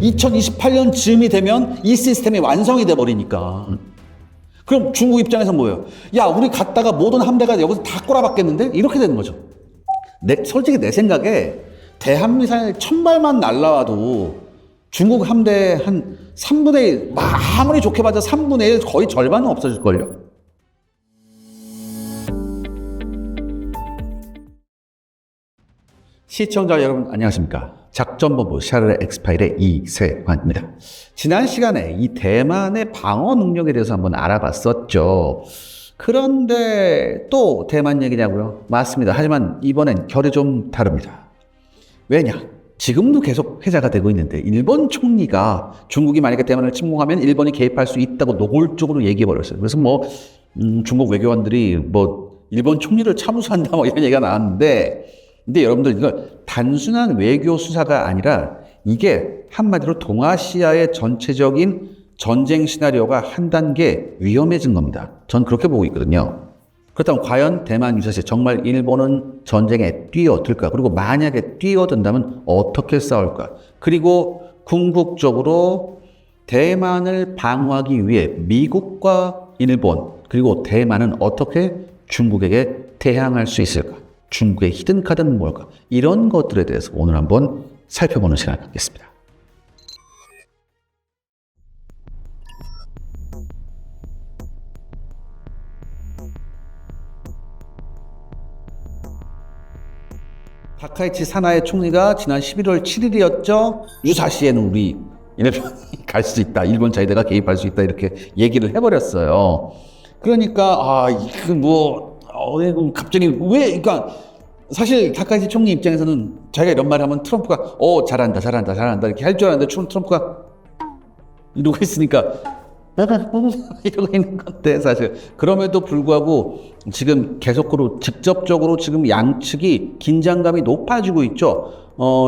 2028년 즈음이 되면 이 시스템이 완성이 돼 버리니까. 그럼 중국 입장에서 뭐예요? 야, 우리 갔다가 모든 함대가 여기서 다 꼬라박겠는데? 이렇게 되는 거죠. 솔직히 내 생각에 대한미사일 1000발만 날라와도 중국 함대 한 3분의 1, 아무리 좋게 봐도 3분의 1, 거의 절반은 없어질걸요. 시청자 여러분 안녕하십니까. 작전본부 샤르레 엑스파일의 이세환입니다. 지난 시간에 이 대만의 방어 능력에 대해서 한번 알아봤었죠. 그런데 또 대만 얘기냐고요? 맞습니다. 하지만 이번엔 결이 좀 다릅니다. 왜냐? 지금도 계속 회자가 되고 있는데 일본 총리가 중국이 만약에 대만을 침공하면 일본이 개입할 수 있다고 노골적으로 얘기해버렸어요. 그래서 중국 외교관들이 일본 총리를 참수한다 이런 얘기가 나왔는데, 근데 여러분들 이거 단순한 외교 수사가 아니라 이게 한마디로 동아시아의 전체적인 전쟁 시나리오가 한 단계 위험해진 겁니다. 전 그렇게 보고 있거든요. 그렇다면 과연 대만 유사시 정말 일본은 전쟁에 뛰어들까? 그리고 만약에 뛰어든다면 어떻게 싸울까? 그리고 궁극적으로 대만을 방어하기 위해 미국과 일본 그리고 대만은 어떻게 중국에게 대항할 수 있을까? 중국의 히든카드는 뭘까? 이런 것들에 대해서 오늘 한번 살펴보는 시간을 갖겠습니다. 다카이치 사나이 총리가 지난 11월 7일이었죠. 유사시에는 우리 일본이 갈 수 있다. 일본 자위대가 개입할 수 있다. 이렇게 얘기를 해버렸어요. 그러니까 갑자기 그러니까 사실 다카이치 총리 입장에서는 자기가 이런 말을 하면 트럼프가 잘한다 이렇게 할 줄 알았는데 트럼프가 이러고 있으니까 이러고 있는 건데, 사실 그럼에도 불구하고 지금 계속으로 직접적으로 지금 양측이 긴장감이 높아지고 있죠.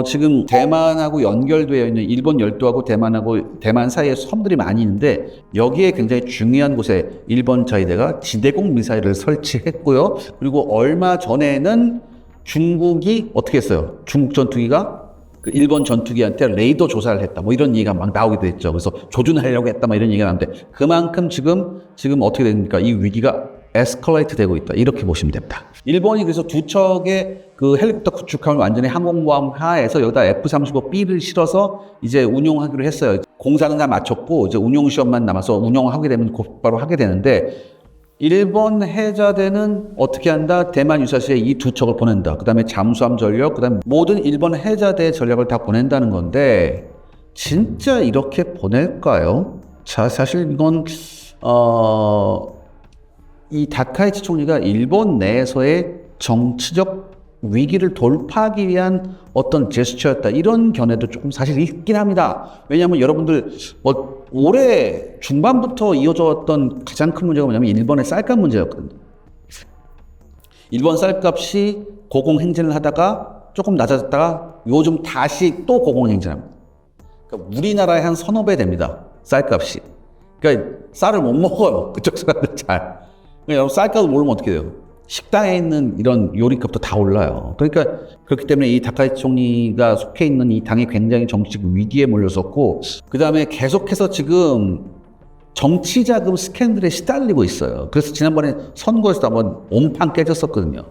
지금 대만하고 연결되어 있는 일본 열도하고 대만 사이에 섬들이 많이 있는데, 여기에 굉장히 중요한 곳에 일본 자위대가 지대공 미사일을 설치했고요. 그리고 얼마 전에는 중국이 어떻게 했어요? 중국 전투기가 일본 전투기한테 레이더 조사를 했다. 이런 얘기가 막 나오기도 했죠. 그래서 조준하려고 했다. 이런 얘기가 나오는데, 그만큼 지금 어떻게 됩니까? 이 위기가 에스컬레이트 되고 있다. 이렇게 보시면 됩니다. 일본이 그래서 두 척의 그 헬리콥터 구축함을 완전히 항공모함 하에서 여기다 F-35B를 실어서 이제 운용하기로 했어요. 공사는 다 마쳤고 이제 운용 시험만 남아서 운용하게 되면 곧바로 하게 되는데, 일본 해자대는 어떻게 한다? 대만 유사시에 이 두 척을 보낸다. 그 다음에 잠수함 전력, 그 다음에 모든 일본 해자대 전력을 다 보낸다는 건데, 진짜 이렇게 보낼까요? 자, 사실 이건 이 다카이치 총리가 일본 내에서의 정치적 위기를 돌파하기 위한 어떤 제스처였다, 이런 견해도 조금 사실 있긴 합니다. 왜냐하면 여러분들 올해 중반부터 이어져 왔던 가장 큰 문제가 뭐냐면 일본의 쌀값 문제였거든요. 일본 쌀값이 고공행진을 하다가 조금 낮아졌다가 요즘 다시 또 고공행진합니다. 그러니까 우리나라의 한 서너 배 됩니다, 쌀값이. 그러니까 쌀을 못 먹어요, 그쪽 사람들 잘. 그러니까 여러분 쌀값을 모르면 어떻게 돼요? 식당에 있는 이런 요리값도 다 올라요. 그러니까 그렇기 때문에 이 다카이치 총리가 속해 있는 이 당이 굉장히 정치적 위기에 몰렸었고, 그 다음에 계속해서 지금 정치 자금 스캔들에 시달리고 있어요. 그래서 지난번에 선거에서도 한번 온판 깨졌었거든요.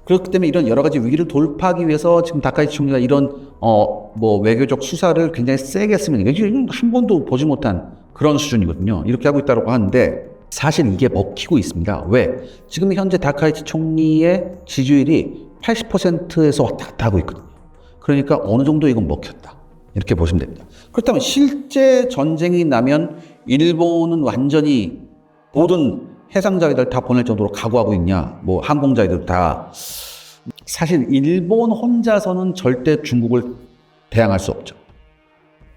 그렇기 때문에 이런 여러 가지 위기를 돌파하기 위해서 지금 다카이치 총리가 이런 외교적 수사를 굉장히 세게 했습니다. 이게 한 번도 보지 못한 그런 수준이거든요. 이렇게 하고 있다고 하는데, 사실 이게 먹히고 있습니다. 왜? 지금 현재 다카이치 총리의 지지율이 80%에서 왔다 갔다 하고 있거든요. 그러니까 어느 정도 이건 먹혔다, 이렇게 보시면 됩니다. 그렇다면 실제 전쟁이 나면 일본은 완전히 모든 해상자위들 다 보낼 정도로 각오하고 있냐? 항공자위들 다. 사실 일본 혼자서는 절대 중국을 대항할 수 없죠.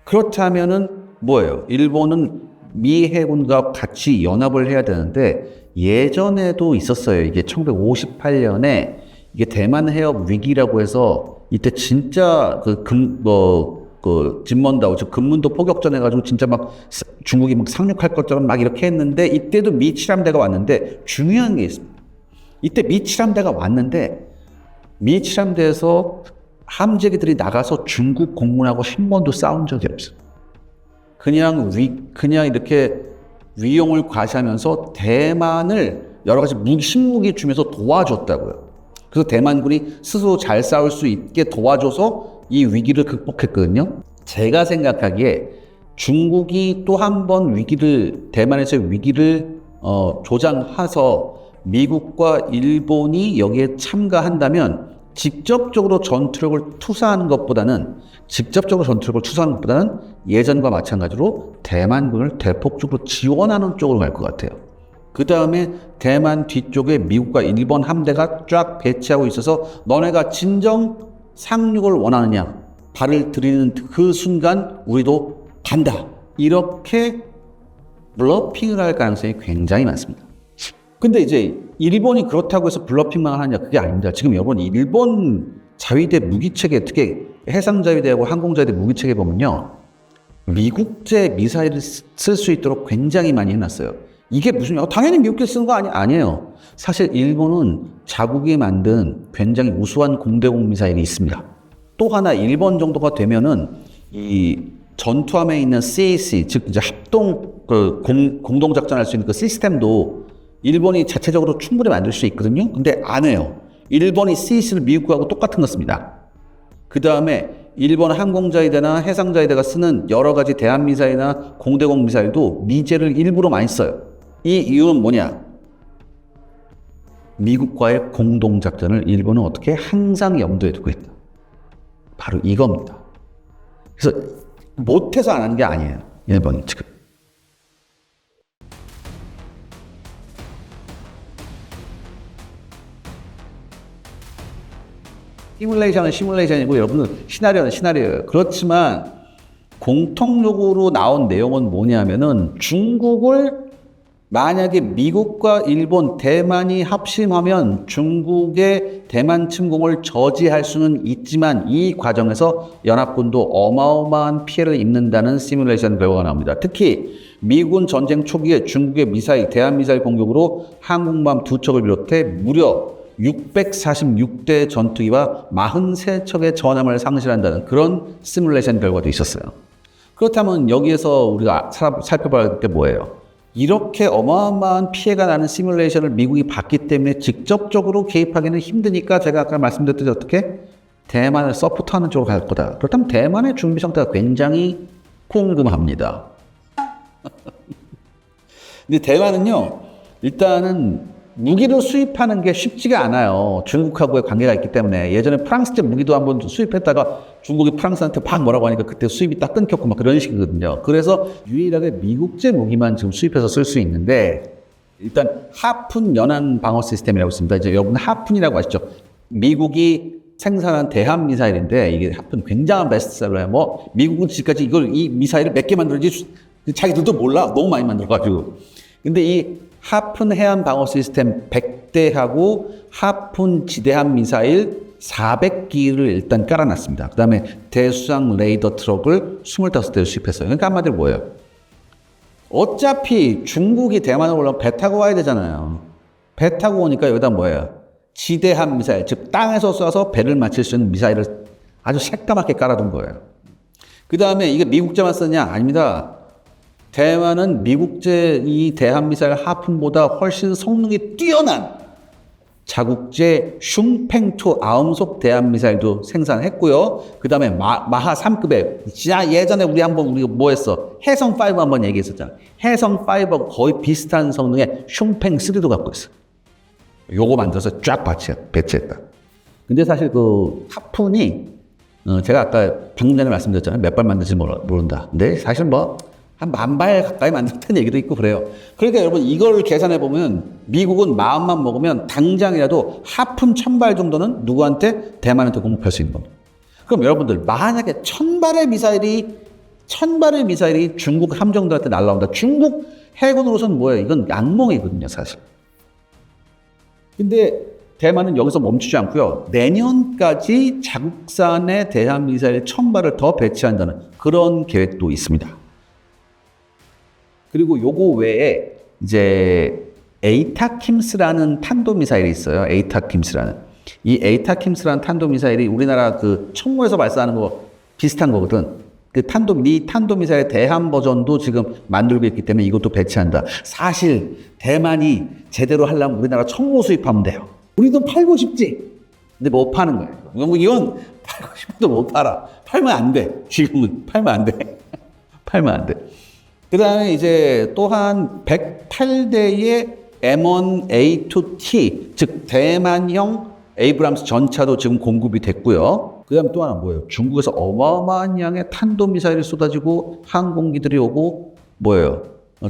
그렇다면은 뭐예요? 일본은 미 해군과 같이 연합을 해야 되는데, 예전에도 있었어요. 이게 1958년에 이게 대만 해협 위기라고 해서 이때 진짜 진먼다오, 금문도 포격전 해가지고 진짜 중국이 상륙할 것처럼 이렇게 했는데, 이때도 미 칠함대가 왔는데 중요한 게 있습니다. 이때 미 칠함대가 왔는데 미 칠함대에서 함재기들이 나가서 중국 공군하고 한 번도 싸운 적이 없어요. 그냥 이렇게 위용을 과시하면서 대만을 여러 가지 신무기 주면서 도와줬다고요. 그래서 대만군이 스스로 잘 싸울 수 있게 도와줘서 이 위기를 극복했거든요. 제가 생각하기에 중국이 또 한 번 대만에서의 위기를 조장해서 미국과 일본이 여기에 참가한다면 직접적으로 전투력을 투사하는 것보다는 예전과 마찬가지로 대만군을 대폭적으로 지원하는 쪽으로 갈 것 같아요. 그 다음에 대만 뒤쪽에 미국과 일본 함대가 쫙 배치하고 있어서 너네가 진정 상륙을 원하느냐 발을 들이는 그 순간 우리도 간다. 이렇게 블러핑을 할 가능성이 굉장히 많습니다. 근데 이제 일본이 그렇다고 해서 블러핑만 하느냐 그게 아닙니다. 지금 여러분 일본 자위대 무기체계 특히 해상자위대하고 항공자위대 무기체계 보면요. 미국제 미사일을 쓸 수 있도록 굉장히 많이 해놨어요. 이게 무슨 당연히 미국제 쓰는 거 아니에요. 사실 일본은 자국이 만든 굉장히 우수한 공대공 미사일이 있습니다. 또 하나 일본 정도가 되면은 이 전투함에 있는 CAC 즉 이제 합동 공동 작전할 수 있는 그 시스템도 일본이 자체적으로 충분히 만들 수 있거든요. 근데 안 해요. 일본이 CAC를 미국하고 똑같은 거 씁니다. 그 다음에 일본 항공자위대나 해상자위대가 쓰는 여러 가지 대한미사일이나 공대공 미사일도 미제를 일부러 많이 써요. 이 이유는 뭐냐? 미국과의 공동작전을 일본은 어떻게 항상 염두에 두고 있다. 바로 이겁니다. 그래서 못해서 안 하는 게 아니에요. 일본이 지금. 시뮬레이션은 시뮬레이션이고 여러분은 시나리오는 시나리오예요. 그렇지만 공통적으로 나온 내용은 뭐냐면은 중국을 만약에 미국과 일본, 대만이 합심하면 중국의 대만 침공을 저지할 수는 있지만 이 과정에서 연합군도 어마어마한 피해를 입는다는 시뮬레이션 결과가 나옵니다. 특히 미군 전쟁 초기에 중국의 미사일, 대한미사일 공격으로 항공모함 2척을 비롯해 무려 646대 전투기와 43척의 전함을 상실한다는 그런 시뮬레이션 결과도 있었어요. 그렇다면 여기에서 우리가 살펴봐야 할 게 뭐예요? 이렇게 어마어마한 피해가 나는 시뮬레이션을 미국이 봤기 때문에 직접적으로 개입하기는 힘드니까 제가 아까 말씀드렸듯이 어떻게? 대만을 서포트하는 쪽으로 갈 거다. 그렇다면 대만의 준비 상태가 굉장히 궁금합니다. 근데 대만은요, 일단은 무기를 수입하는 게 쉽지가 않아요. 중국하고의 관계가 있기 때문에. 예전에 프랑스제 무기도 한번 수입했다가 중국이 프랑스한테 팍 뭐라고 하니까 그때 수입이 딱 끊겼고 막 그런 식이거든요. 그래서 유일하게 미국제 무기만 지금 수입해서 쓸 수 있는데 일단 하푼 연안 방어 시스템이라고 있습니다. 이제 여러분 하푼이라고 아시죠? 미국이 생산한 대함 미사일인데 이게 하푼 굉장한 베스트셀러예요. 뭐 미국은 지금까지 이 미사일을 몇 개 만들었지 자기들도 몰라. 너무 많이 만들어가지고. 근데 이 하푼 해안 방어 시스템 100대하고 하푼 지대함 미사일 400기를 일단 깔아놨습니다. 그 다음에 대수상 레이더 트럭을 25대를 수입했어요. 그러니까 한마디로 뭐예요? 어차피 중국이 대만으로 올라오면 배 타고 와야 되잖아요. 배 타고 오니까 여기다 뭐예요? 지대함 미사일, 즉 땅에서 쏴서 배를 맞출 수 있는 미사일을 아주 새까맣게 깔아둔 거예요. 그 다음에 이게 미국제만 쓰냐? 아닙니다. 대만은 미국제 이 대한미사일 하푼보다 훨씬 성능이 뛰어난 자국제 슝팽2 아음속 대한미사일도 생산했고요. 그 다음에 마하 3급의 예전에 우리가 뭐 했어? 해성5 한번 얘기했었잖아. 해성5하고 거의 비슷한 성능의 슝팽3도 갖고 있어. 요거 만들어서 쫙 배치했다. 근데 사실 그 하푼이 제가 아까 방금 전에 말씀드렸잖아요. 몇 발 만들지 모른다. 근데 사실 뭐 한 10,000발 가까이 만들었다는 얘기도 있고 그래요. 그러니까 여러분 이걸 계산해 보면 미국은 마음만 먹으면 당장이라도 하푼 1000발 정도는 누구한테? 대만한테 공급할 수 있는 겁니다. 그럼 여러분들 만약에 1000발의 미사일이 중국 함정들한테 날라온다. 중국 해군으로서는 뭐예요? 이건 악몽이거든요, 사실. 근데 대만은 여기서 멈추지 않고요. 내년까지 자국산의 대한 미사일 1000발을 더 배치한다는 그런 계획도 있습니다. 그리고 요거 외에 이제 에이타킴스라는 탄도미사일이 있어요. 에이타킴스라는. 이 에이타킴스라는 탄도미사일이 우리나라 그 청모에서 발사하는 거 비슷한 거거든. 그 미 탄도미사일 대함 버전도 지금 만들고 있기 때문에 이것도 배치한다. 사실 대만이 제대로 하려면 우리나라 청구 수입하면 돼요. 우리도 팔고 싶지. 근데 못 파는 거예요. 이건 팔고 싶어도 못 팔아. 팔면 안 돼. 지금은 팔면 안 돼. 팔면 안 돼. 그 다음에 이제 또한 108대의 M1A2T, 즉 대만형 에이브람스 전차도 지금 공급이 됐고요. 그 다음에 또 하나 뭐예요? 중국에서 어마어마한 양의 탄도미사일이 쏟아지고 항공기들이 오고 뭐예요?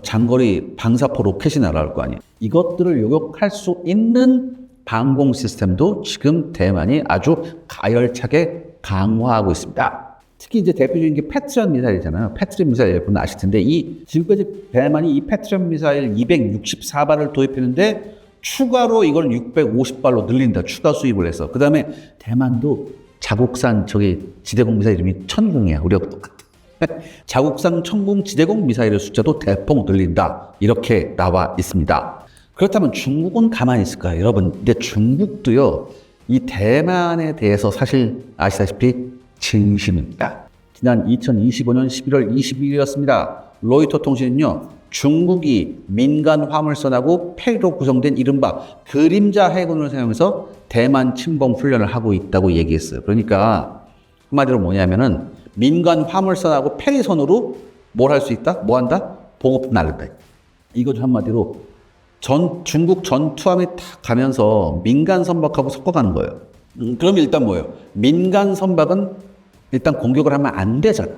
장거리 방사포 로켓이 날아올 거 아니에요. 이것들을 요격할 수 있는 방공 시스템도 지금 대만이 아주 가열차게 강화하고 있습니다. 특히 이제 대표적인 게 패트리엇 미사일이잖아요. 패트리엇 미사일 여러분 아실 텐데 지금까지 대만이 이 패트리엇 미사일 264발을 도입했는데 추가로 이걸 650발로 늘린다. 추가 수입을 해서. 그 다음에 대만도 자국산 지대공 미사일 이름이 천궁이야. 우리하고 똑같아. 자국산 천궁 지대공 미사일의 숫자도 대폭 늘린다. 이렇게 나와 있습니다. 그렇다면 중국은 가만히 있을까요? 여러분, 근데 중국도요, 이 대만에 대해서 사실 아시다시피 진심입니다. 지난 2025년 11월 22일이었습니다. 로이터 통신은요, 중국이 민간 화물선하고 페리로 구성된 이른바 그림자 해군을 사용해서 대만 침범 훈련을 하고 있다고 얘기했어요. 그러니까 한마디로 뭐냐면은 민간 화물선하고 페리선으로 뭘 할 수 있다? 뭐 한다? 보급 날린다. 이거죠. 한마디로 중국 전투함이 탁 가면서 민간 선박하고 섞어가는 거예요. 그럼 일단 뭐예요? 민간 선박은 일단 공격을 하면 안 되잖아.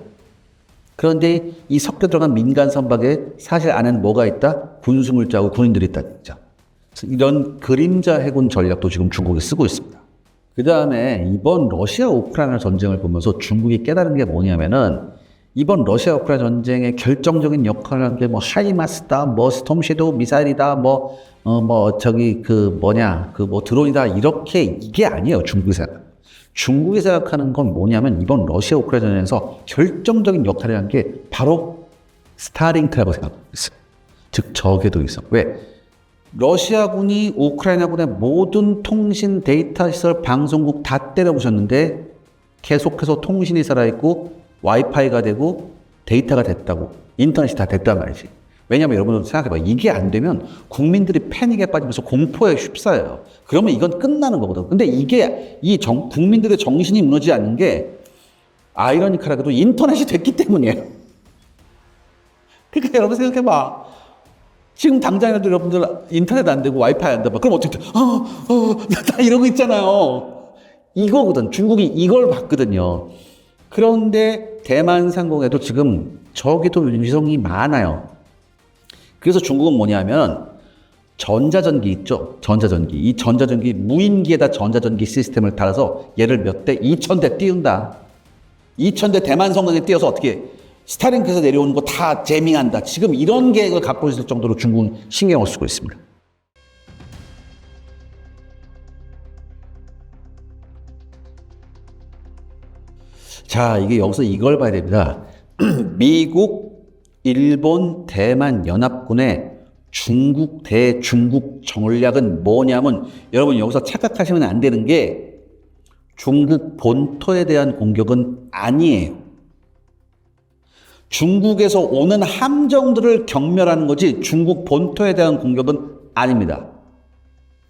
그런데 이 섞여 들어간 민간 선박에 사실 안에는 뭐가 있다? 군수물자하고 군인들이 있다. 이런 그림자 해군 전략도 지금 중국이 쓰고 있습니다. 그 다음에 이번 러시아 우크라이나 전쟁을 보면서 중국이 깨달은 게 뭐냐면은 이번 러시아 우크라이나 전쟁의 결정적인 역할을 한 게 뭐 하이마스다, 뭐 스톰섀도우 미사일이다, 드론이다, 이렇게 이게 아니에요. 중국이 생각하는 건 뭐냐면 이번 러시아 우크라이나 전쟁에서 결정적인 역할을 한 게 바로 스타링크라고 생각하고 있어요. 즉 저궤도 위성. 왜? 러시아군이 우크라이나군의 모든 통신 데이터 시설 방송국 다 때려부셨는데 계속해서 통신이 살아있고 와이파이가 되고 데이터가 됐다고, 인터넷이 다 됐단 말이지. 왜냐하면 여러분들 생각해봐. 이게 안 되면 국민들이 패닉에 빠지면서 공포에 휩싸여요. 그러면 이건 끝나는 거거든. 근데 이게 국민들의 정신이 무너지지 않는 게 아이러니컬하게도 인터넷이 됐기 때문이에요. 그러니까 여러분 생각해봐. 지금 당장이라도 여러분들 인터넷 안 되고 와이파이 안 되고 그럼 어떻게 돼? 나 이러고 있잖아요. 이거거든. 중국이 이걸 봤거든요. 그런데 대만 상공에도 지금 저기도 위성이 많아요. 그래서 중국은 뭐냐면 전자전기 있죠? 전자전기. 이 전자전기 무인기에다 전자전기 시스템을 달아서 얘를 몇 대? 2000대 띄운다. 2000대 대만 성능에 띄워서 어떻게 스타링크에서 내려오는 거 다 재밍한다. 지금 이런 계획을 갖고 있을 정도로 중국은 신경을 쓰고 있습니다. 자, 이게 여기서 이걸 봐야 됩니다. 미국, 일본, 대만 연합군의 중국 대중국 전략은 뭐냐면 여러분 여기서 착각하시면 안 되는 게 중국 본토에 대한 공격은 아니에요. 중국에서 오는 함정들을 경멸하는 거지 중국 본토에 대한 공격은 아닙니다.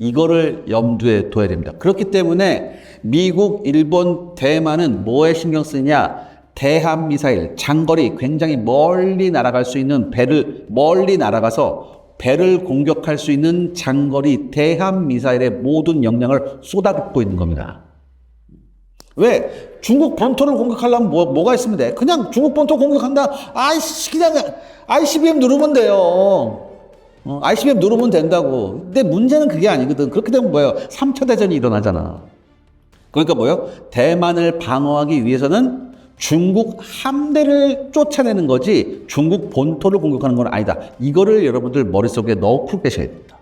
이거를 염두에 둬야 됩니다. 그렇기 때문에 미국, 일본, 대만은 뭐에 신경 쓰냐? 대함 미사일, 장거리, 굉장히 멀리 날아갈 수 있는 멀리 날아가서 배를 공격할 수 있는 장거리 대함 미사일의 모든 역량을 쏟아붓고 있는 겁니다. 왜? 중국 본토를 공격하려면 뭐가 있으면 돼? 그냥 중국 본토 공격한다. 그냥 ICBM 누르면 돼요. ICBM 누르면 된다고. 근데 문제는 그게 아니거든. 그렇게 되면 뭐예요? 3차 대전이 일어나잖아. 그러니까 뭐예요? 대만을 방어하기 위해서는 중국 함대를 쫓아내는 거지 중국 본토를 공격하는 건 아니다. 이거를 여러분들 머릿속에 넣고 계셔야 됩니다.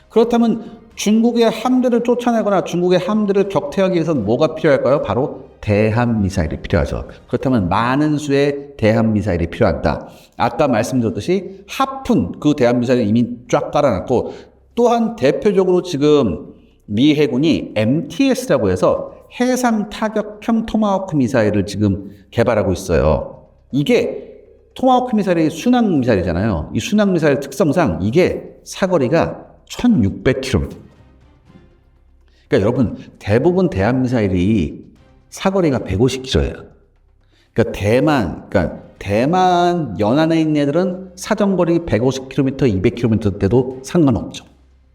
그렇다면 중국의 함대를 쫓아내거나 중국의 함대를 격퇴하기 위해서는 뭐가 필요할까요? 바로 대함미사일이 필요하죠. 그렇다면 많은 수의 대함미사일이 필요하다. 아까 말씀드렸듯이 하푼 그 대함미사일을 이미 쫙 깔아놨고 또한 대표적으로 지금 미 해군이 MTS라고 해서 해상 타격형 토마호크 미사일을 지금 개발하고 있어요. 이게 토마호크 미사일이 순항 미사일이잖아요. 이 순항 미사일 특성상 이게 사거리가 1600km. 그러니까 여러분 대부분 대한 미사일이 사거리가 150km예요. 그러니까 대만 연안에 있는 애들은 사정거리 150km, 200km 때도 상관없죠.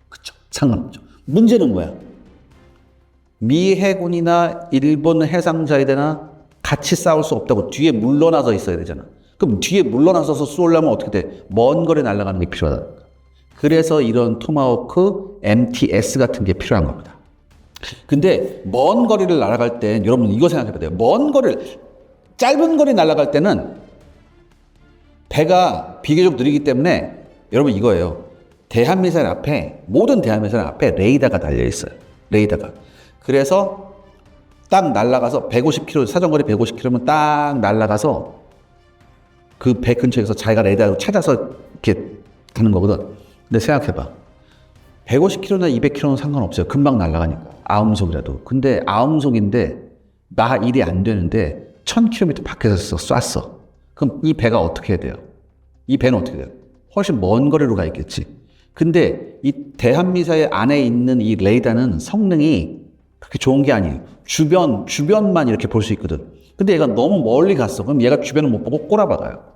그렇죠? 상관없죠. 문제는 뭐야? 미 해군이나 일본 해상자위대나 같이 싸울 수 없다고 뒤에 물러나서 있어야 되잖아. 그럼 뒤에 물러나서서 쏘려면 어떻게 돼? 먼 거리 날아가는 게 필요하다. 그래서 이런 토마호크 MTS 같은 게 필요한 겁니다. 근데 먼 거리를 날아갈 때 여러분 이거 생각해봐야 돼요. 먼 거리를 짧은 거리 날아갈 때는 배가 비교적 느리기 때문에 여러분 이거예요. 대한미사일 앞에 모든 대한미사일 앞에 레이더가 달려 있어요. 레이더가. 그래서 딱 날아가서 150km 사정거리 150km면 딱 날아가서 그 배 근처에서 자기가 레이더로 찾아서 이렇게 가는 거거든. 근데 생각해봐. 150km나 200km는 상관없어요. 금방 날아가니까. 아음속이라도. 근데 아음속인데 나 일이 안 되는데 1000km 밖에서 쐈어. 그럼 이 배가 어떻게 해야 돼요? 이 배는 어떻게 돼요? 훨씬 먼 거리로 가 있겠지. 근데 이 대한미사일 안에 있는 이 레이더는 성능이 그렇게 좋은 게 아니에요. 주변만 이렇게 볼 수 있거든. 근데 얘가 너무 멀리 갔어. 그럼 얘가 주변을 못 보고 꼬라박아요.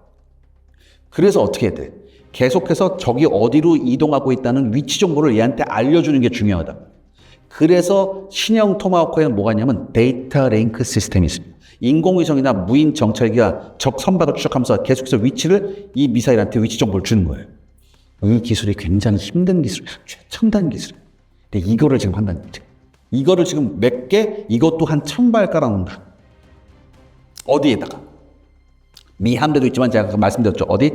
그래서 어떻게 해야 돼? 계속해서 적이 어디로 이동하고 있다는 위치 정보를 얘한테 알려주는 게 중요하다. 그래서 신형 토마호크에는 뭐가 있냐면 데이터 링크 시스템이 있습니다. 인공위성이나 무인 정찰기가 적 선박을 추적하면서 계속해서 위치를 이 미사일한테 위치 정보를 주는 거예요. 이 기술이 굉장히 힘든 기술, 최첨단 기술이에요. 근데 이거를 지금 한다는 거죠. 이거를 지금 몇 개, 이것도 한 1000발 깔아놓는다. 어디에다가? 미 함대도 있지만 제가 아까 말씀드렸죠. 어디?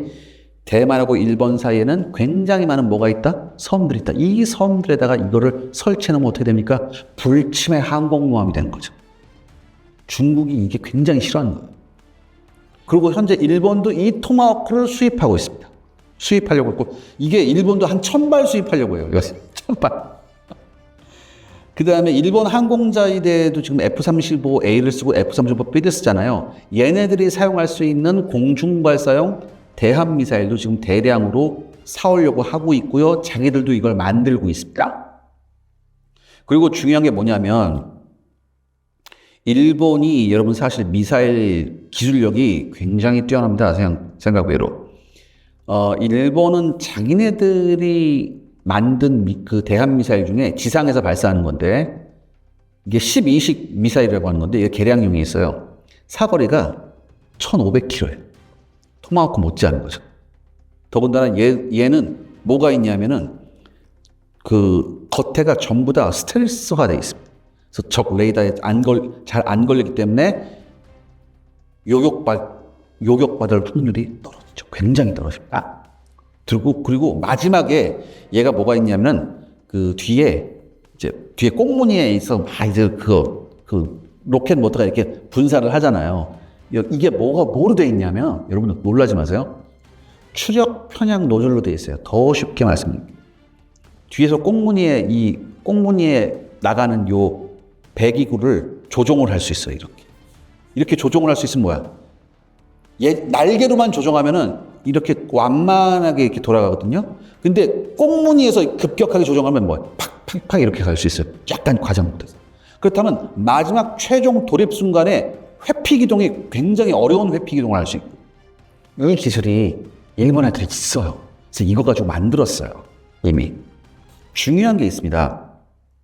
대만하고 일본 사이에는 굉장히 많은 뭐가 있다? 섬들이 있다. 이 섬들에다가 이거를 설치해놓으면 어떻게 됩니까? 불침해 항공모함이 되는 거죠. 중국이 이게 굉장히 싫어하는 거예요. 그리고 현재 일본도 이 토마호크를 수입하고 있습니다. 수입하려고 했고, 이게 일본도 한 1000발 수입하려고 해요. 1000발. 그 다음에 일본 항공자위대도 지금 F-35A를 쓰고 F-35B를 쓰잖아요. 얘네들이 사용할 수 있는 공중발사용 대한미사일도 지금 대량으로 사오려고 하고 있고요. 자기들도 이걸 만들고 있습니다. 그리고 중요한 게 뭐냐면 일본이 여러분 사실 미사일 기술력이 굉장히 뛰어납니다. 생각외로. 일본은 자기네들이 만든 그 대한미사일 중에 지상에서 발사하는 건데 이게 12식 미사일이라고 하는 건데 이게 개량용이 있어요. 사거리가 1500km예요. 토마호크 못지않은 거죠. 더군다나 얘는 뭐가 있냐면은 그 겉에가 전부 다 스텔스화 되어 있습니다. 그래서 적 레이더에 잘 안 걸리기 때문에 요격받을 확률이 떨어지죠. 굉장히 떨어집니다. 그리고 마지막에 얘가 뭐가 있냐면은 그 뒤에 꽁무니에 있어 이제 그 로켓 모터가 이렇게 분사를 하잖아요. 이게 뭐로 돼 있냐면 여러분들 놀라지 마세요. 추력 편향 노즐로 돼 있어요. 더 쉽게 말씀드립니다. 뒤에서 꽁무니에 나가는 요 배기구를 조종을 할 수 있어요. 이렇게 조종을 할 수 있으면 뭐야? 얘 날개로만 조종하면은 이렇게 완만하게 이렇게 돌아가거든요. 근데 꽁무니에서 급격하게 조종하면 뭐야? 팍팍팍 이렇게 갈 수 있어요. 약간 과장 못해서. 그렇다면 마지막 최종 돌입 순간에 회피 기동이 굉장히 어려운 회피 기동을 할 수 있고 이 기술이 일본 애들이 있어요. 그래서 이거 가지고 만들었어요. 이미. 중요한 게 있습니다.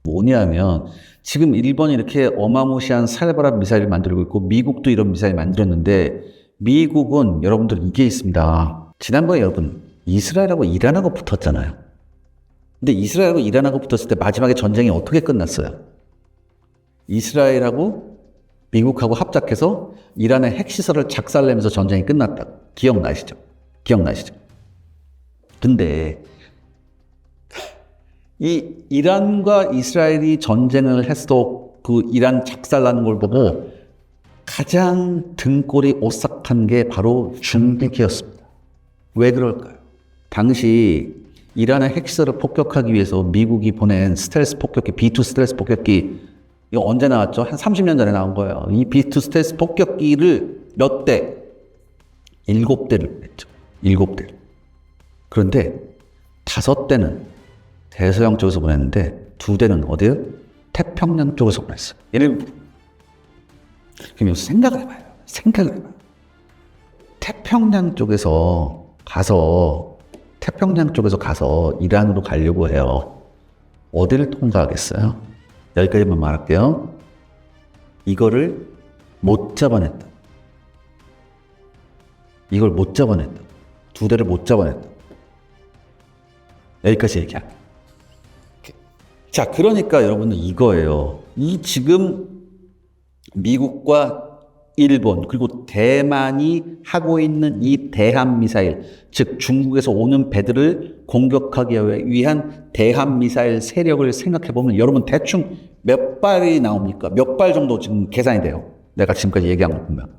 뭐냐면 지금 일본이 이렇게 어마무시한 살벌한 미사일을 만들고 있고 미국도 이런 미사일 만들었는데 미국은 여러분들 이게 있습니다. 지난번에 여러분 이스라엘하고 이란하고 붙었잖아요. 근데 이스라엘하고 이란하고 붙었을 때 마지막에 전쟁이 어떻게 끝났어요? 이스라엘하고 미국하고 합작해서 이란의 핵시설을 작살내면서 전쟁이 끝났다. 기억나시죠? 근데 이 이란과 이스라엘이 전쟁을 했어 그 이란 작살나는 걸 보고 가장 등골이 오싹한 게 바로 중국이었습니다. 왜 그럴까요? 당시 이란의 핵시설을 폭격하기 위해서 미국이 보낸 스텔스 폭격기, B2 스텔스 폭격기, 이거 언제 나왔죠? 한 30년 전에 나온 거예요. 이 B2 스텔스 폭격기를 몇 대, 7대를 보냈죠. 7대를. 그런데 5대는 대서양 쪽에서 보냈는데 2대는 어디요? 태평양 쪽에서 보냈어요. 얘를 그럼 생각을 해봐요. 생각을 해봐요. 태평양 쪽에서 가서 이란으로 가려고 해요. 어디를 통과하겠어요? 여기까지만 말할게요. 이거를 못 잡아냈다. 이걸 못 잡아냈다. 2대를 못 잡아냈다. 여기까지 얘기할게요. 자, 그러니까 여러분들 이거예요. 이 지금 미국과 일본 그리고 대만이 하고 있는 이 대한미사일, 즉 중국에서 오는 배들을 공격하기 위한 대한미사일 세력을 생각해보면 여러분 대충 몇 발이 나옵니까? 몇 발 정도 지금 계산이 돼요? 내가 지금까지 얘기한 거 보면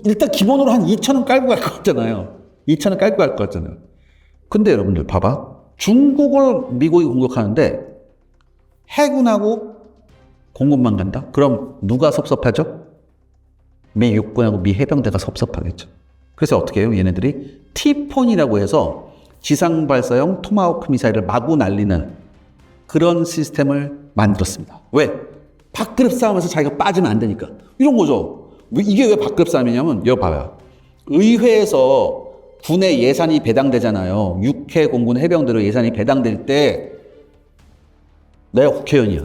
일단 기본으로 한 2,000은 깔고 갈 것 같잖아요. 2,000은 깔고 갈 것 같잖아요. 근데 여러분들 봐봐. 중국을 미국이 공격하는데 해군하고 공군만 간다? 그럼 누가 섭섭하죠? 미 육군하고 미 해병대가 섭섭하겠죠. 그래서 어떻게 해요? 얘네들이 티폰이라고 해서 지상 발사용 토마호크 미사일을 마구 날리는 그런 시스템을 만들었습니다. 왜? 밥그릇 싸움에서 자기가 빠지면 안 되니까. 이런 거죠. 이게 왜 밥그릇 싸움이냐면 여기 봐요. 의회에서 군의 예산이 배당되잖아요. 육해 공군 해병대로 예산이 배당될 때 내가 국회의원이야.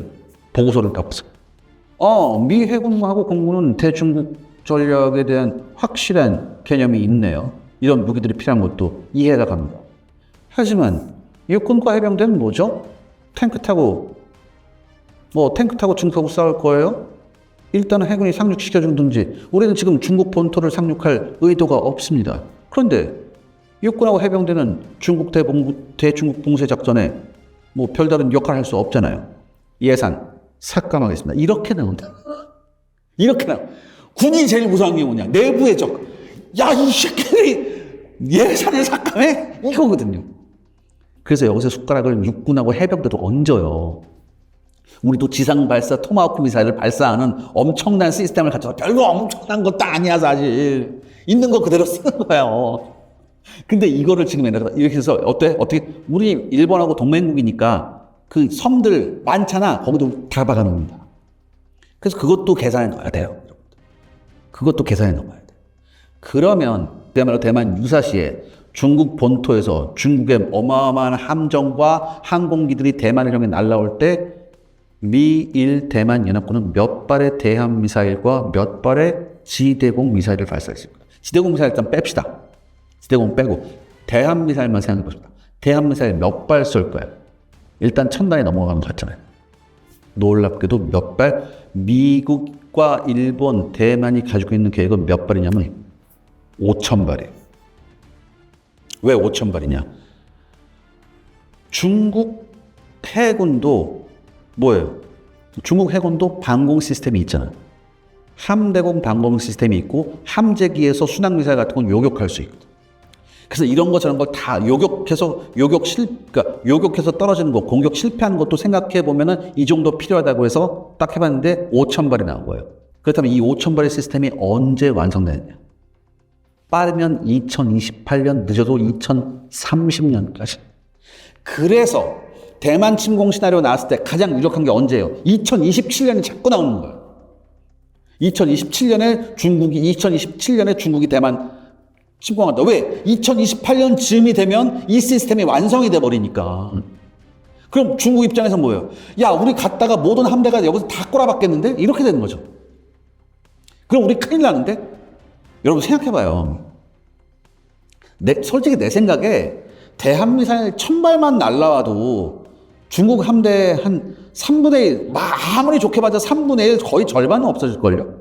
보고서를 갖고서 미 해군하고 공군은 대중국 전략에 대한 확실한 개념이 있네요. 이런 무기들이 필요한 것도 이해가 갑니다. 하지만 육군과 해병대는 뭐죠? 탱크 타고 중국하고 싸울 거예요? 일단은 해군이 상륙시켜주든지 우리는 지금 중국 본토를 상륙할 의도가 없습니다. 그런데 육군하고 해병대는 중국 대중국 봉쇄 작전에 별다른 역할을 할 수 없잖아요. 예산 삭감하겠습니다. 이렇게 나온다. 이렇게 나와. 군이 제일 무서운 게 뭐냐? 내부의 적. 야, 이 새끼들이 예산을 삭감해? 이거거든요. 그래서 여기서 숟가락을 육군하고 해병대도 얹어요. 우리도 지상 발사 토마호크 미사일을 발사하는 엄청난 시스템을 가져서 별로 엄청난 것도 아니야, 사실. 있는 거 그대로 쓰는 거예요. 근데 이거를 지금 이렇게 해서 어떻게 우리 일본하고 동맹국이니까 그 섬들 많잖아. 거기도 다 박아 놓습니다. 그래서 그것도 계산해 넣어야 돼요. 그것도 계산해 넣어야 돼. 그러면 그야말로 대만 유사시에 중국 본토에서 중국의 어마어마한 함정과 항공기들이 대만을 향해 날아올 때 미일 대만 연합군은 몇 발의 대함 미사일과 몇 발의 지대공 미사일을 발사했습니다. 지대공 미사일 일단 뺍시다. 지대공 빼고 대함 미사일만 생각해 보십시다. 대함 미사일 몇 발 쏠 거예요? 일단 1,000발이 넘어가는 거 같잖아요. 놀랍게도 몇 발? 미국과 일본, 대만이 가지고 있는 계획은 몇 발이냐면 5,000발이에요. 왜 5,000발이냐? 중국 해군도 뭐예요? 중국 해군도 방공 시스템이 있잖아요. 함대공 방공 시스템이 있고 함재기에서 순항미사일 같은 건 요격할 수 있거든. 그래서 이런 거 저런 걸 다 요격해서 요격해서 떨어지는 거, 공격 실패하는 것도 생각해 보면은 이 정도 필요하다고 해서 딱 해봤는데 5,000발이 나온 거예요. 그렇다면 이 5,000발의 시스템이 언제 완성되느냐? 빠르면 2028년, 늦어도 2030년까지. 그래서 대만 침공 시나리오 나왔을 때 가장 유력한 게 언제예요? 2027년이 자꾸 나오는 거예요. 2027년에 중국이 대만 침공한다. 왜? 2028년 즈음이 되면 이 시스템이 완성이 돼 버리니까. 그럼 중국 입장에서 뭐예요? 야, 우리 갔다가 모든 함대가 여기서 다 꼬라박겠는데? 이렇게 되는 거죠. 그럼 우리 큰일 나는데? 여러분 생각해봐요. 솔직히 내 생각에 대한미사일 1,000발만 날라와도 중국 함대 한 3분의 1, 아무리 좋게 봐도 3분의 1, 거의 절반은 없어질걸요?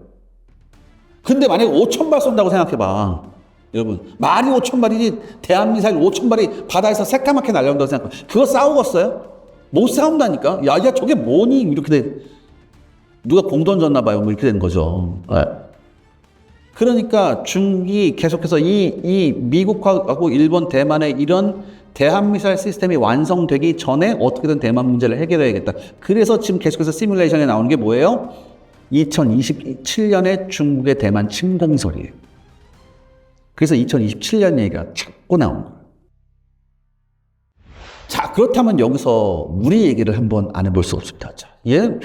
근데 만약에 5,000발 쏜다고 생각해봐. 여러분, 말이 5,000발이지 대한미사일 5,000발이 바다에서 새까맣게 날려온다고 생각해봐. 그거 싸우겠어요? 못 싸운다니까? 야, 저게 뭐니? 이렇게 돼. 누가 공 던졌나 봐요. 이렇게 되는 거죠. 네. 그러니까 중국이 계속해서 이 미국하고 일본, 대만의 이런 대한미사일 시스템이 완성되기 전에 어떻게든 대만 문제를 해결해야겠다. 그래서 지금 계속해서 시뮬레이션에 나오는 게 뭐예요? 2027년에 중국의 대만 침공설이에요. 그래서 2027년 얘기가 자꾸 나오는 거예요. 자, 그렇다면 여기서 우리 얘기를 한번 안 해볼 수 없습니다. 자,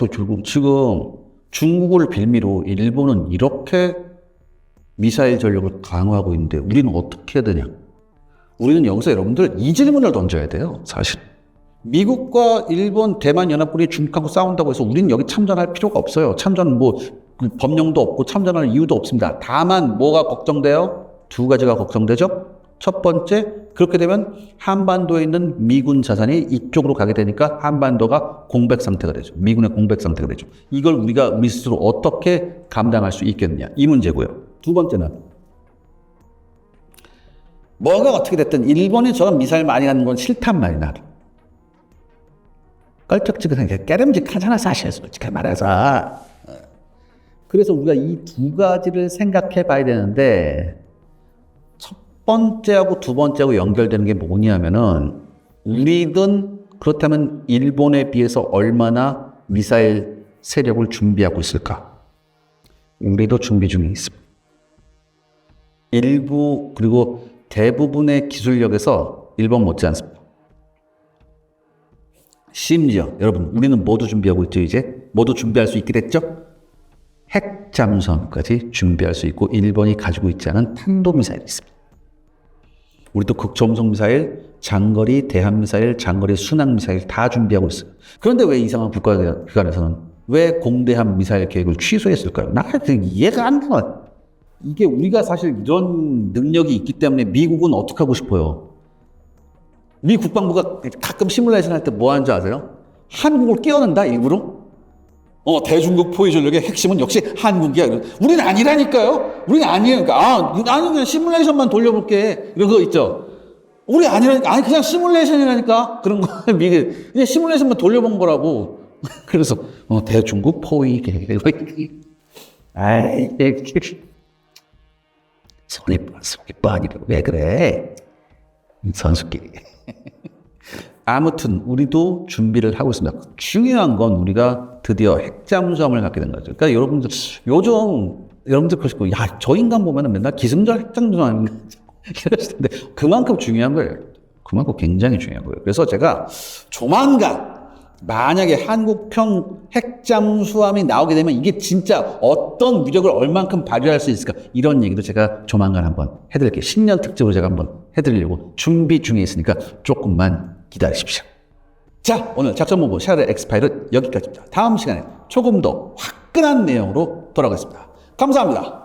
지금 중국을 빌미로 일본은 이렇게 미사일 전력을 강화하고 있는데 우리는 어떻게 해야 되냐? 우리는 여기서 여러분들 이 질문을 던져야 돼요, 사실. 미국과 일본, 대만 연합군이 중국하고 싸운다고 해서 우리는 여기 참전할 필요가 없어요. 참전 법령도 없고 참전할 이유도 없습니다. 다만 뭐가 걱정돼요? 두 가지가 걱정되죠. 첫 번째, 그렇게 되면 한반도에 있는 미군 자산이 이쪽으로 가게 되니까 한반도가 공백 상태가 되죠. 미군의 공백 상태가 되죠. 이걸 우리 스스로 어떻게 감당할 수 있겠느냐, 이 문제고요. 두 번째는 뭐가 어떻게 됐든 일본이 저런 미사일 많이 가는 건 싫단 말이야, 나를. 껄쩍지근하게 깨름직하잖아, 사실 솔직히 말해서. 그래서 우리가 이 두 가지를 생각해 봐야 되는데, 첫 번째하고 두 번째하고 연결되는 게 뭐냐면은, 우리는 그렇다면 일본에 비해서 얼마나 미사일 세력을 준비하고 있을까? 우리도 준비 중에 있습니다. 일부 그리고 대부분의 기술력에서 일본 못지 않습니다. 심지어 여러분, 우리는 모두 준비하고 있죠. 이제 모두 준비할 수 있게 됐죠. 핵 잠수함까지 준비할 수 있고 일본이 가지고 있지 않은 탄도미사일이 있습니다. 우리도 극초음속 미사일, 장거리 대함미사일, 장거리 순항미사일 다 준비하고 있어요. 그런데 왜 이상한 국가기관에서는 왜 공대함 미사일 계획을 취소했을까요? 나 이해가 안 가. 이게 우리가 사실 이런 능력이 있기 때문에 미국은 어떻게 하고 싶어요? 미 국방부가 가끔 시뮬레이션 할 때 뭐 하는지 아세요? 한국을 끼워낸다, 일부러? 대중국 포위 전력의 핵심은 역시 한국이야. 우리는 아니라니까요? 우리는 아니에요. 그러니까, 그냥 시뮬레이션만 돌려볼게. 이런 거 있죠? 우리 아니라니까. 아니, 그냥 시뮬레이션이라니까? 그런 거, 그냥 시뮬레이션만 돌려본 거라고. 그래서, 대중국 포위 계획. 아이, 손이 뻔이라고 왜 그래? 선수끼리. 아무튼 우리도 준비를 하고 있습니다. 중요한 건 우리가 드디어 핵잠수함을 갖게 된 거죠. 그러니까 여러분들 요즘 여러분들 그러시고, 야, 저 인간 보면은 맨날 기승전 핵잠수함 이러시는데 그만큼 중요한 거예요. 그만큼 굉장히 중요한 거예요. 그래서 제가 조만간 만약에 한국형 핵잠수함이 나오게 되면 이게 진짜 어떤 위력을 얼만큼 발휘할 수 있을까, 이런 얘기도 제가 조만간 한번 해드릴게요. 신년 특집으로 제가 한번 해드리려고 준비 중에 있으니까 조금만 기다리십시오. 자, 오늘 작전본부 샤르 엑스파일은 여기까지입니다. 다음 시간에 조금 더 화끈한 내용으로 돌아오겠습니다. 감사합니다.